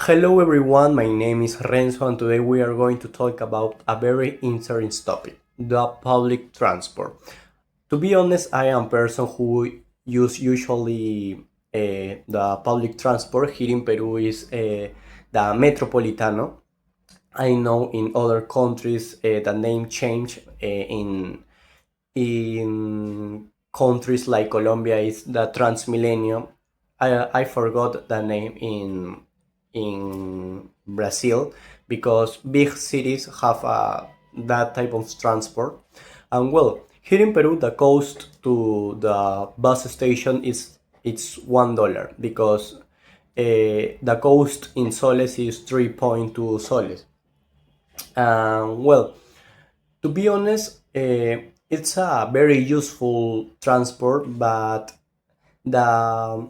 Hello everyone, my name is Renzo and today we are going to talk about a very interesting topic, the public transport. To be honest, I am a person who use usually the public transport. Here in Peru is the Metropolitano. I know in other countries the name change in countries like Colombia is the Transmilenio. I forgot the name in Brazil because big cities have that type of transport. And well, here in Peru, the cost to the bus station is it's $1 because the cost in soles is 3.2 soles. Well, to be honest, it's a very useful transport, but the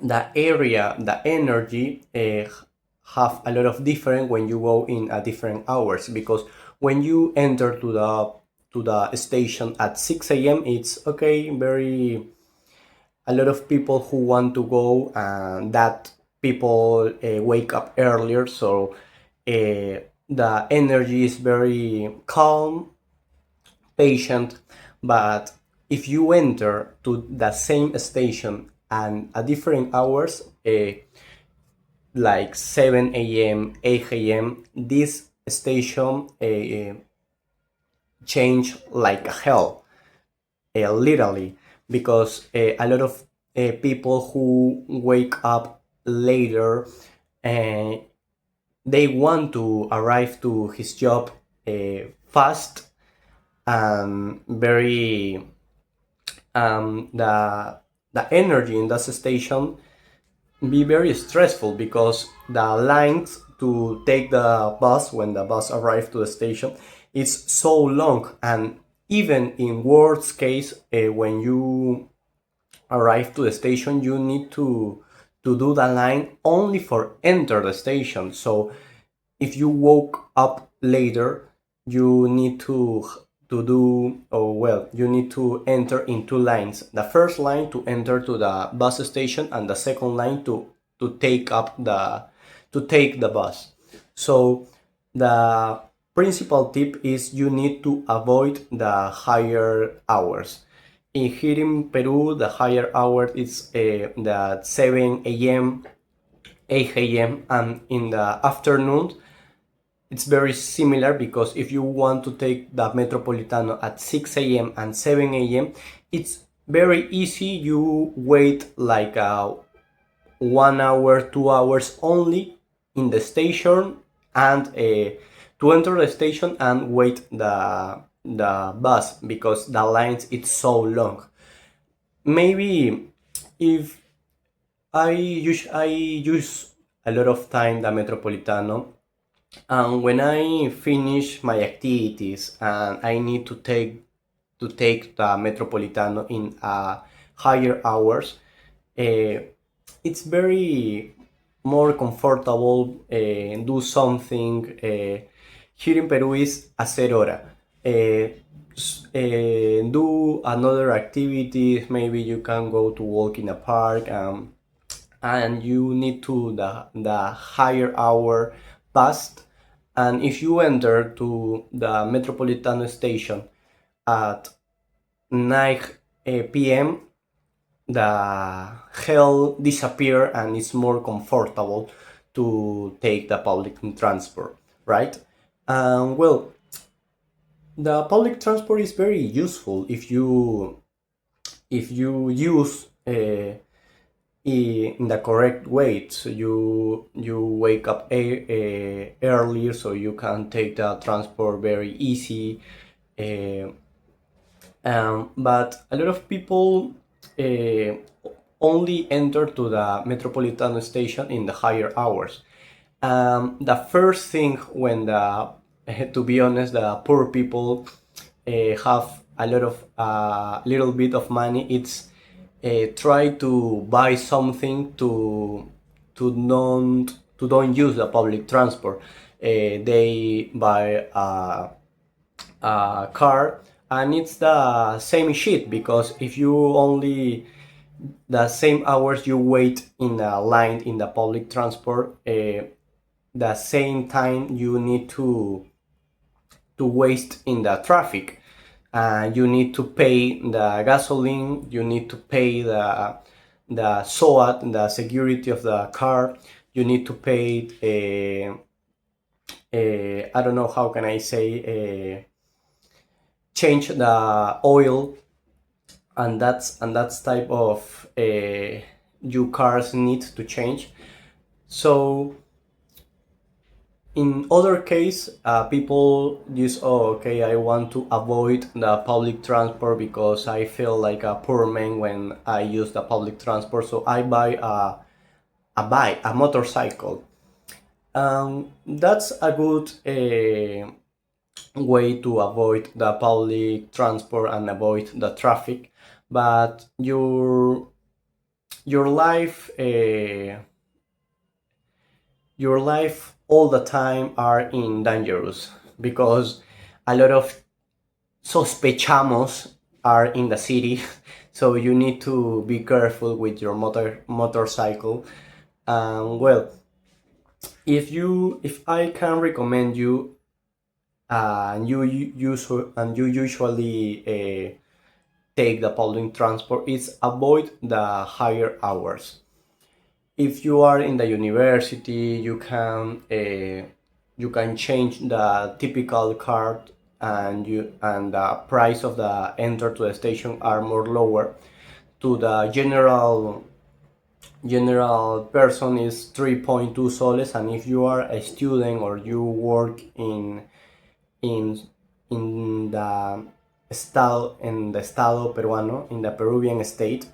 the area, the energy have a lot of different when you go in at different hours because when you enter to the station at 6 a.m. it's okay, very a lot of people who want to go and that people wake up earlier, so the energy is very calm, patient. But if you enter to the same station and at different hours, like 7 a.m., 8 a.m., this station change like hell, literally, because a lot of people who wake up later, uh, they want to arrive to his job fast and very the energy in that station be very stressful because the lines to take the bus when the bus arrives to the station is so long, and even in worst case, when you arrive to the station you need to do the line only for enter the station. So if you woke up later, you need to do, oh well, you need to enter in two lines. The first line to enter to the bus station and the second line to take up to take the bus. So the principal tip is you need to avoid the higher hours. In here in Peru, the higher hour is the 7 a.m., 8 a.m., and in the afternoon it's very similar because if you want to take the Metropolitano at 6 a.m. and 7 a.m., it's very easy. You wait like 1 hour, 2 hours only in the station and to enter the station and wait the bus because the lines it's so long. Maybe if I use a lot of time the Metropolitano, and when I finish my activities and I need to take the Metropolitano in higher hours, uh, it's very more comfortable do something. Here in Peru is hacer hora. Do another activities. Maybe you can go to walk in a park, and you need to the higher hour passed. And if you enter to the Metropolitano station at 9 p.m., the hell disappear and it's more comfortable to take the public transport, right? Well, the public transport is very useful if you use in the correct way. So you wake up earlier so you can take the transport very easy. Uh, but a lot of people uh, only enter to the Metropolitan station in the higher hours. The first thing when to be honest, the poor people have a lot of little bit of money, it's try to buy something to don't use the public transport. They buy a car, and it's the same shit because if you only the same hours you wait in a line in the public transport, the same time you need to waste in the traffic. You need to pay the gasoline, you need to pay the SOAT, the security of the car, you need to pay I don't know how can I say, change the oil, and that's type of your cars need to change. So in other case, people use, oh, okay, I want to avoid the public transport because I feel like a poor man when I use the public transport, so I buy a motorcycle. That's a good way to avoid the public transport and avoid the traffic, but your life your life all the time are in dangerous because a lot of sospechamos are in the city. So you need to be careful with your motorcycle. Well, if I can recommend you, and you usually take the public transport, is avoid the higher hours. If you are in the university, you can change the typical card, and the price of the enter to the station are more lower. To the general person is 3.2 soles, and if you are a student or you work in in the estado peruano, in the Peruvian state,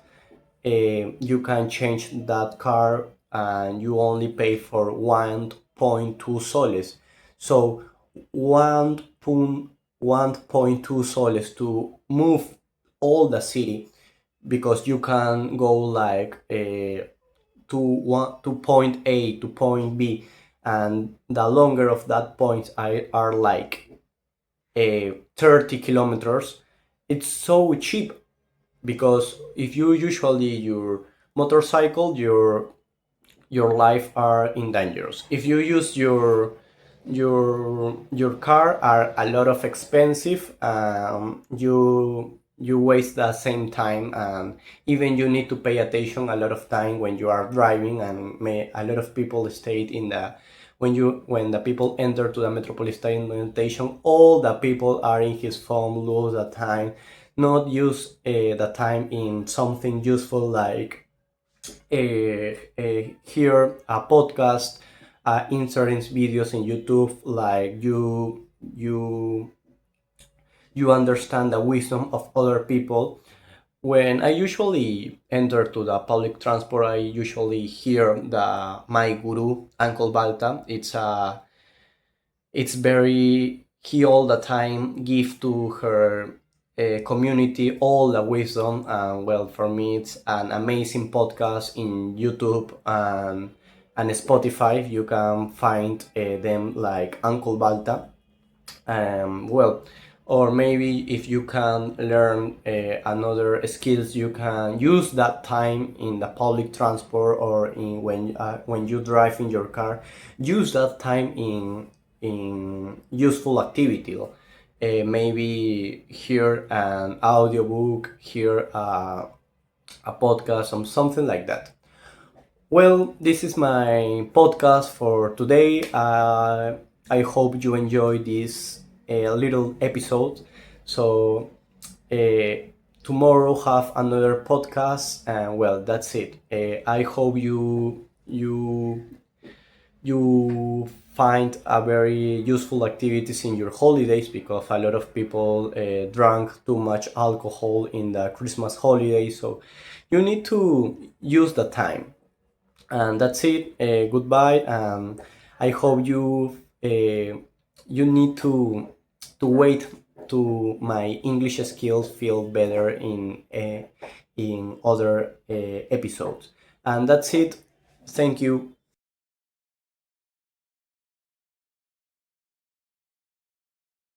you can change that car and you only pay for 1.2 soles. So 1.2 soles to move all the city, because you can go like to point A to point B, and the longer of that point are like 30 kilometers. It's so cheap, because if you usually your motorcycle, your life are in dangers. If you use your car are a lot of expensive, you waste the same time, and even you need to pay attention a lot of time when you are driving, and a lot of people stayed in the when the people enter to the metropolitan station, all the people are in his phone, lose the time, not use the time in something useful, like hear a podcast, inserting videos in YouTube, like you understand the wisdom of other people. When I usually enter to the public transport, I usually hear the my guru Uncle Balta. It's very, he all the time give to her community all the wisdom, and well, for me it's an amazing podcast in YouTube and Spotify. You can find them like Uncle Balta. Well, or maybe if you can learn another skills, you can use that time in the public transport, or in when you drive in your car, use that time in useful activity. Maybe hear an audiobook, hear a podcast, or something like that. Well, this is my podcast for today. I hope you enjoy this little episode. So tomorrow have another podcast, and well, that's it. I hope you find a very useful activities in your holidays, because a lot of people drank too much alcohol in the Christmas holiday. So you need to use the time, and that's it. Goodbye, and I hope you need to wait to my English skills feel better in other episodes. And that's it. Thank you.